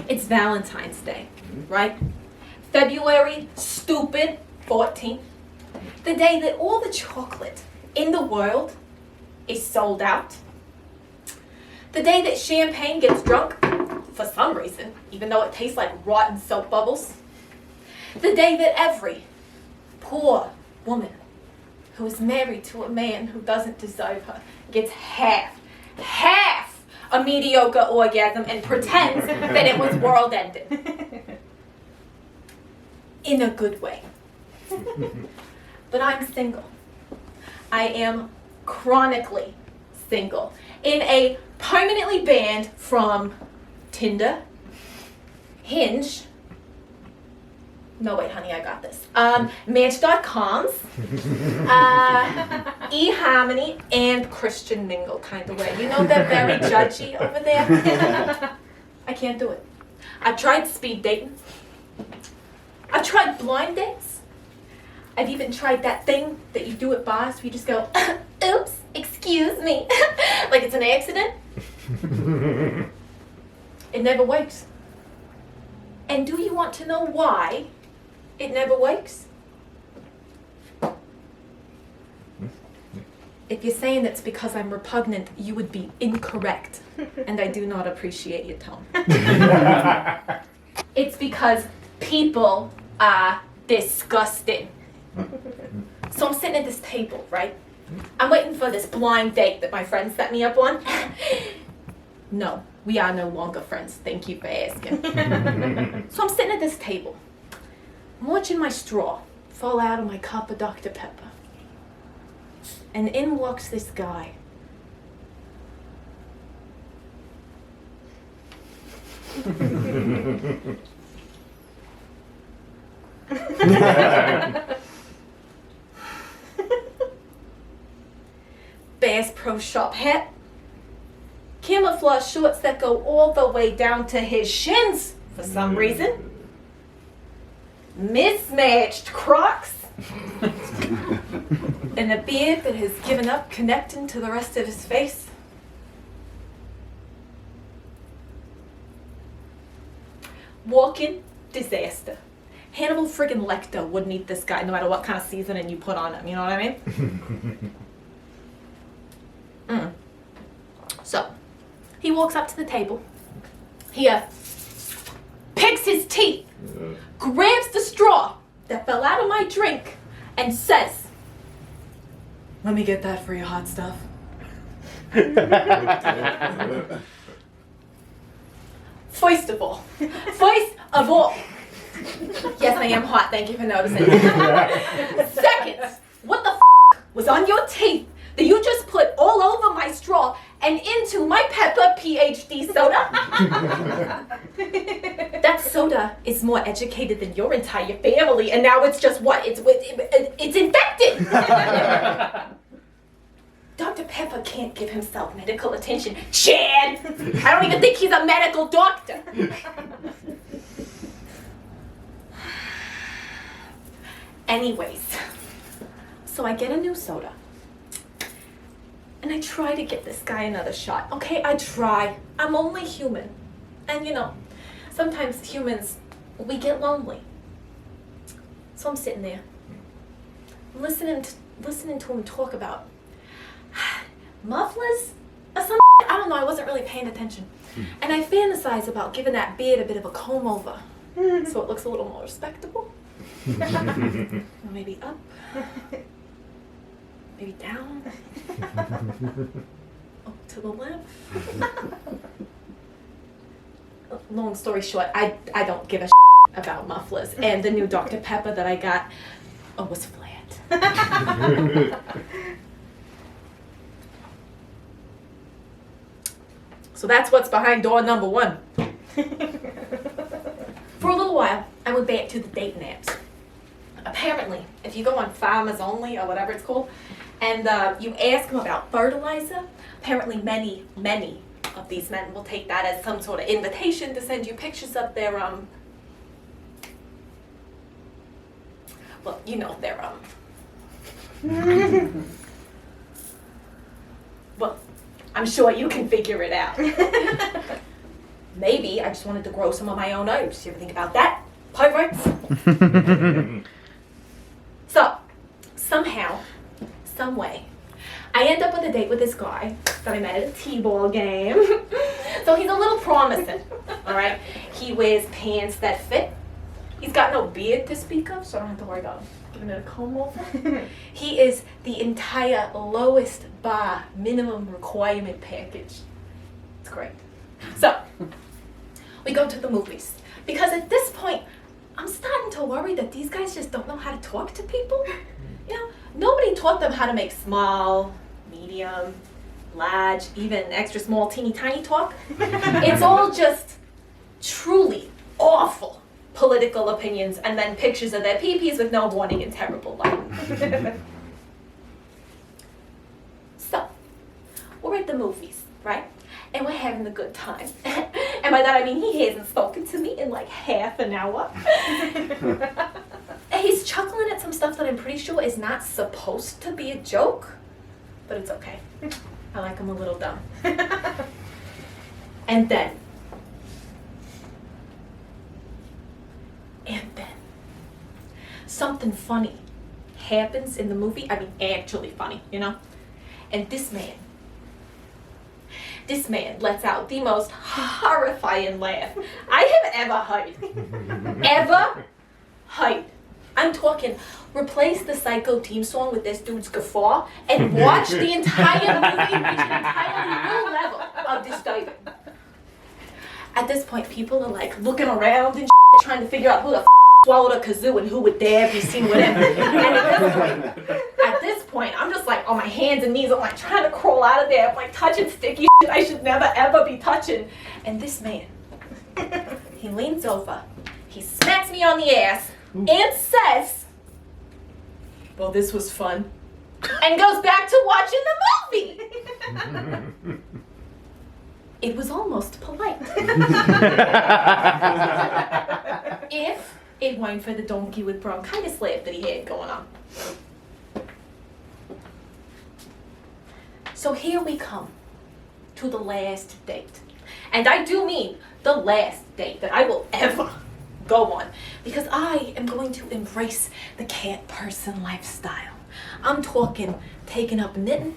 It's Valentine's Day, right? February, stupid 14th. The day that all the chocolate in the world is sold out. The day that champagne gets drunk, for some reason, even though it tastes like rotten soap bubbles. The day that every poor woman who is married to a man who doesn't deserve her gets half a mediocre orgasm and pretends that it was world ending. In a good way. But I'm single. I am chronically single. In a permanently banned from Tinder, Hinge, no wait honey, I got this, Match.coms, eHarmony, and Christian Mingle kind of way. You know they're very judgy over there? I can't do it. I've tried speed dating. I've tried blind dates. I've even tried that thing that you do at bars where you just go, oops, excuse me, like it's an accident. It never works. And do you want to know why it never works? If you're saying it's because I'm repugnant, you would be incorrect. And I do not appreciate your tone. It's because people are disgusting. So I'm sitting at this table, right? I'm waiting for this blind date that my friend set me up on. No, we are no longer friends. Thank you for asking. So I'm sitting at this table. I'm watching my straw fall out of my cup of Dr. Pepper. And in walks this guy. Bass Pro Shop hat, camouflage shorts that go all the way down to his shins for some reason, mismatched Crocs, and a beard that has given up connecting to the rest of his face. Walking disaster. Hannibal friggin' Lecter wouldn't eat this guy no matter what kind of seasoning you put on him, you know what I mean? So, he walks up to the table. He picks his teeth, grabs the straw that fell out of my drink, and says, "Let me get that for your hot stuff." First of all, yes, I am hot, thank you for noticing. Second, what the was on your teeth that you just put all over my straw and into my Pepper PhD soda? That soda is more educated than your entire family, and now it's just what? It's infected! Dr. Pepper can't give himself medical attention. Chad! I don't even think he's a medical doctor. Anyways, so I get a new soda. And I try to get this guy another shot. Okay, I try. I'm only human. And you know, sometimes humans, we get lonely. So I'm sitting there, listening to him talk about mufflers or something. I don't know, I wasn't really paying attention. And I fantasize about giving that beard a bit of a comb over so it looks a little more respectable. Or maybe up. Maybe down. Up to the left. Long story short, I don't give a about mufflers. And the new Dr. Pepper that I got was flat. So that's what's behind door number 1. For a little while, I went back to the dating apps. Apparently, if you go on Farmers Only or whatever it's called, and you ask them about fertilizer, apparently many of these men will take that as some sort of invitation to send you pictures of their, well, you know, their, well, I'm sure you can figure it out. maybe I just wanted to grow some of my own herbs. You ever think about that? Perverts? So, somehow, some way, I end up with a date with this guy that I met at a t-ball game. So he's a little promising, all right? He wears pants that fit. He's got no beard to speak of, so I don't have to worry about giving it a comb over. He is the entire lowest bar minimum requirement package. It's great. So, we go to the movies. Because at this point, I'm starting to worry that these guys just don't know how to talk to people. You know, nobody taught them how to make small, medium, large, even extra small, teeny tiny talk. It's all just truly awful political opinions and then pictures of their pee-pees with no warning and terrible lighting. So, we're at the movies, right? And we're having a good time. And by that I mean he hasn't spoken to me in like half an hour. And he's chuckling at some stuff that I'm pretty sure is not supposed to be a joke. But it's okay. I like him a little dumb. And then, something funny happens in the movie. I mean, actually funny, you know? And this man lets out the most horrifying laugh I have ever heard. Ever heard. I'm talking, replace the Psycho theme song with this dude's guffaw and watch the entire movie reach an entirely new level of disturbing. At this point, people are like looking around and trying to figure out who the swallowed a kazoo and who would dare be seen with him. And at this point, I'm just like on my hands and knees. I'm like trying to crawl out of there. I'm like touching sticky shit I should never ever be touching. And this man, he leans over, he smacks me on the ass and says, "Well, this was fun," and goes back to watching the movie. It was almost polite. If it weren't for the donkey with bronchitis laugh that he had going on. So here we come to the last date. And I do mean the last date that I will ever go on, because I am going to embrace the cat person lifestyle. I'm talking taking up knitting,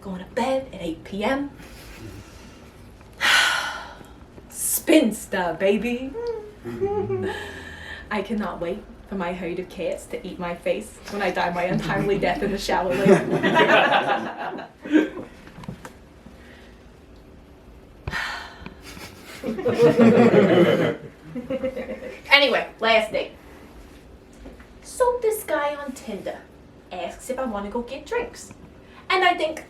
going to bed at 8 p.m. Spinster, baby. I cannot wait for my herd of cats to eat my face when I die my untimely death in the shower later. Anyway, last date. So this guy on Tinder asks if I want to go get drinks. And I think,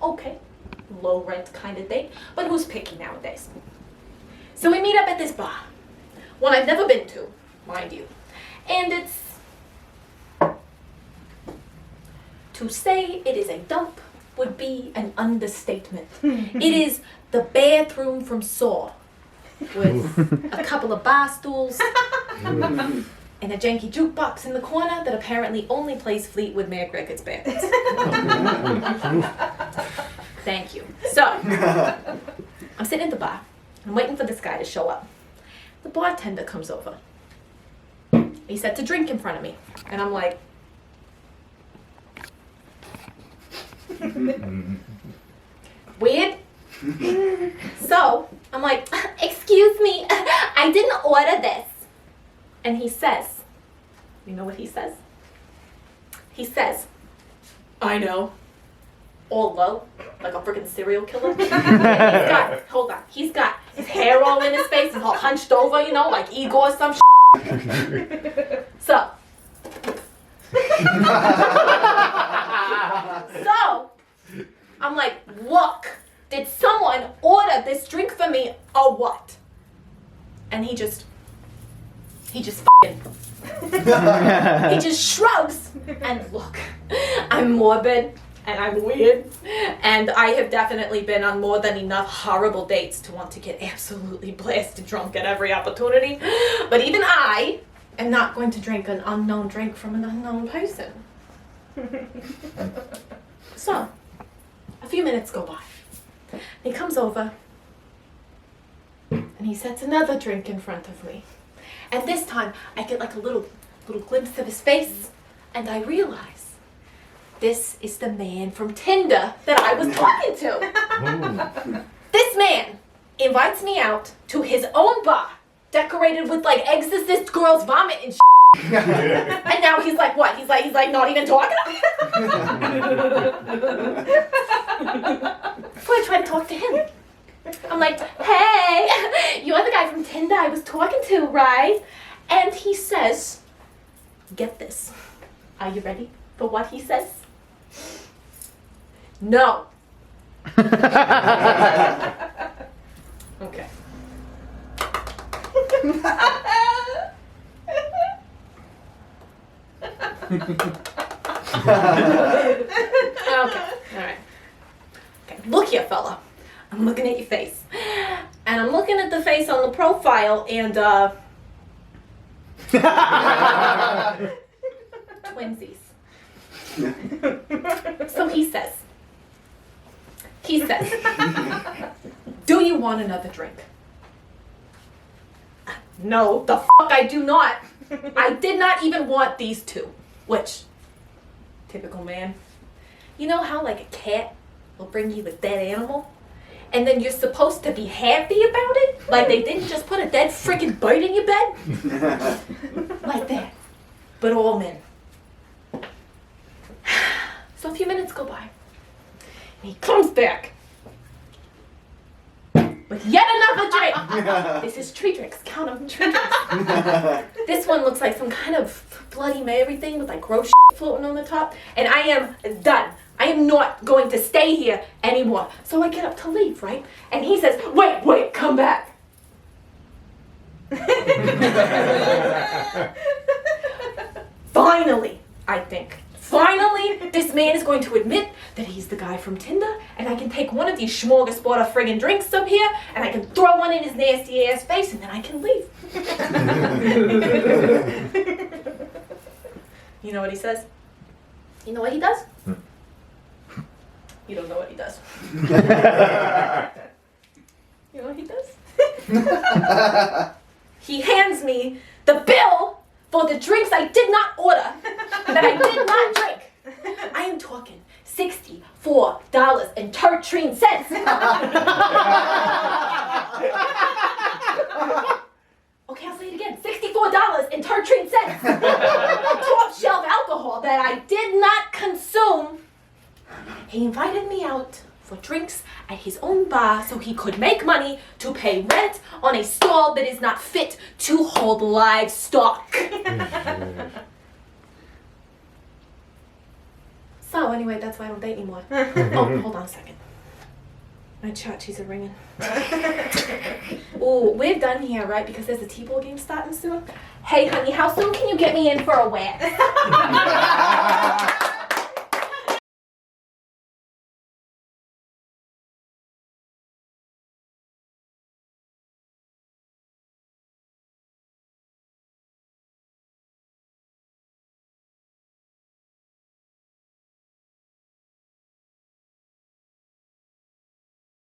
okay, low rent kind of date, but who's picky nowadays? So we meet up at this bar, one I've never been to, mind you. And it's, to say it is a dump would be an understatement. It is the bathroom from Saw, with a couple of bar stools and a janky jukebox in the corner that apparently only plays Fleetwood Mac records backwards. Thank you. So, I'm sitting at the bar. I'm waiting for this guy to show up. The bartender comes over. He sets a drink in front of me. And I'm like, weird. So, I'm like, excuse me, I didn't order this. And he says, you know what he says? He says, I know. All low, like a freaking serial killer. He's got his hair all in his face, he's all hunched over, you know, like Igor or some shit. So, I'm like, look, did someone order this drink for me or what? And he just shrugs. And look, I'm morbid and I'm weird, and I have definitely been on more than enough horrible dates to want to get absolutely blasted drunk at every opportunity. But even I am not going to drink an unknown drink from an unknown person. So, a few minutes go by. He comes over, And he sets another drink in front of me. And this time, I get like a little glimpse of his face, and I realize this is the man from Tinder that I was talking to. This man invites me out to his own bar, decorated with like exorcist girls' vomit and and now he's like, what? He's like not even talking to me? So I try to talk to him. I'm like, hey, you're the guy from Tinder I was talking to, right? And he says, get this. Are you ready for what he says? No. Okay. Okay, alright. Okay, look here, fella. I'm looking at your face. And I'm looking at the face on the profile, and, twinsies. So he says, do you want another drink? No, the fuck I do not. I did not even want these two. Which, typical man. You know how like a cat will bring you a dead animal? And then you're supposed to be happy about it? Like they didn't just put a dead freaking bird in your bed? Like that. But all men. So a few minutes go by. And he comes back with yet another drink. This is tree drinks. Count them, tree drinks. This one looks like some kind of Bloody Mary thing with like gross shit floating on the top. And I am done. I am not going to stay here anymore. So I get up to leave, right? And he says, wait, come back. Finally, I think. Finally, this man is going to admit that he's the guy from Tinder, and I can take one of these smorgasbord of friggin' drinks up here, and I can throw one in his nasty ass face, and then I can leave. You know what he says? You know what he does? You don't know what he does. You know what he does? He hands me the bill for the drinks I did not order, that I did not drink. I am talking $64.13. Okay, I'll say it again. $64.13. Top shelf alcohol that I did not consume. He invited me out for drinks at his own bar so he could make money to pay rent on a stall that is not fit to hold livestock. So anyway, that's why I don't date anymore. Oh, hold on a second. My churchies are ringing. Oh, we're done here, right? Because there's a T-ball game starting soon. Hey, honey, how soon can you get me in for a wax?